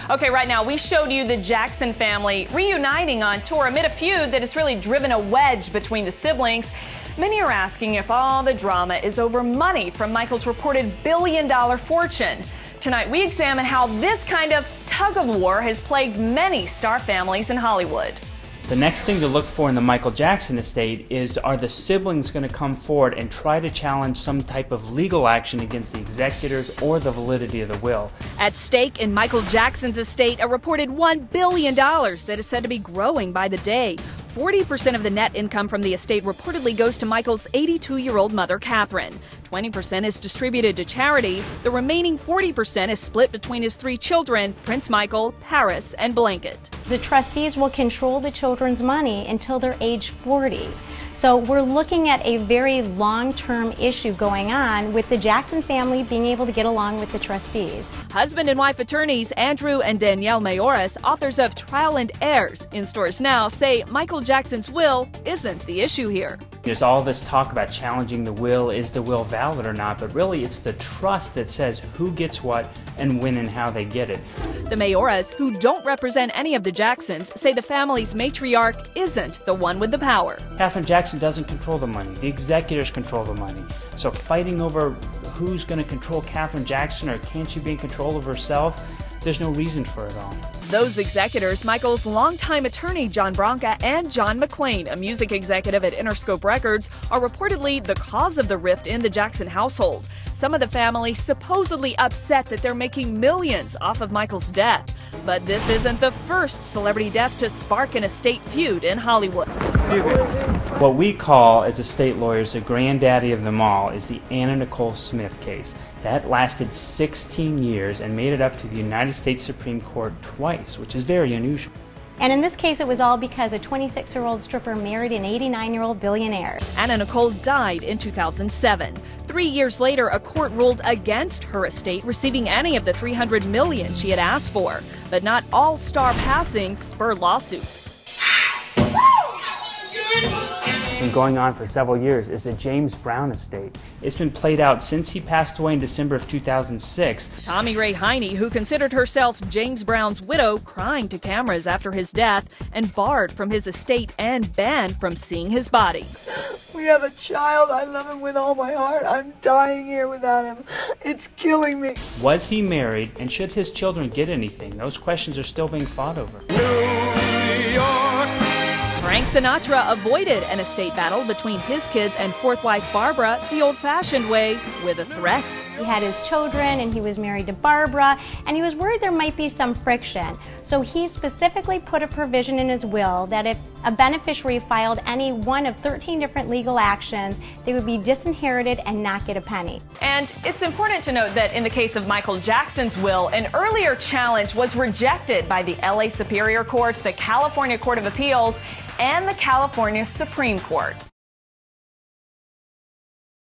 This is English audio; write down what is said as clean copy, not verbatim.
Okay, right now we showed you the Jackson family reuniting on tour amid a feud that has really driven a wedge between the siblings. Many are asking if all the drama is over money from Michael's reported billion-dollar fortune. Tonight we examine how this kind of tug-of-war has plagued many star families in Hollywood. The next thing to look for in the Michael Jackson estate is, are the siblings going to come forward and try to challenge some type of legal action against the executors or the validity of the will? At stake in Michael Jackson's estate, a reported $1 billion that is said to be growing by the day. 40% of the net income from the estate reportedly goes to Michael's 82-year-old mother, Catherine. 20% is distributed to charity. The remaining 40% is split between his three children, Prince Michael, Paris, and Blanket. The trustees will control the children's money until they're age 40. So we're looking at a very long-term issue going on with the Jackson family being able to get along with the trustees. Husband and wife attorneys Andrew and Danielle Mayoras, authors of Trial and Heirs, in stores now, say Michael Jackson's will isn't the issue here. There's all this talk about challenging the will, is the will valid or not, but really it's the trust that says who gets what and when and how they get it. The Mayoras, who don't represent any of the Jacksons, say the family's matriarch isn't the one with the power. Catherine Jackson doesn't control the money. The executors control the money. So fighting over who's going to control Catherine Jackson or can she be in control of herself, there's no reason for it all. Those executors, Michael's longtime attorney John Branca and John McClain, a music executive at Interscope Records, are reportedly the cause of the rift in the Jackson household. Some of the family supposedly upset that they're making millions off of Michael's death. But this isn't the first celebrity death to spark an estate feud in Hollywood. What we call, as estate lawyers, the granddaddy of them all is the Nicole Smith case. That lasted 16 years and made it up to the United States Supreme Court twice, which is very unusual. And in this case, it was all because a 26-year-old stripper married an 89-year-old billionaire. Nicole died in 2007. 3 years later, a court ruled against her estate receiving any of the $300 million she had asked for. But not all star passings spurred lawsuits. Been going on for several years is the James Brown estate. It's been played out since he passed away in December of 2006. Tommy Ray Heine, who considered herself James Brown's widow, crying to cameras after his death and barred from his estate and banned from seeing his body. We have a child. I love him with all my heart. I'm dying here without him. It's killing me. Was he married, and should his children get anything? Those questions are still being fought over. Frank Sinatra avoided an estate battle between his kids and fourth wife Barbara the old-fashioned way, with a threat. He had his children and he was married to Barbara, and he was worried there might be some friction. So he specifically put a provision in his will that if a beneficiary filed any one of 13 different legal actions, they would be disinherited and not get a penny. And it's important to note that in the case of Michael Jackson's will, an earlier challenge was rejected by the LA Superior Court, the California Court of Appeals, and the California Supreme Court.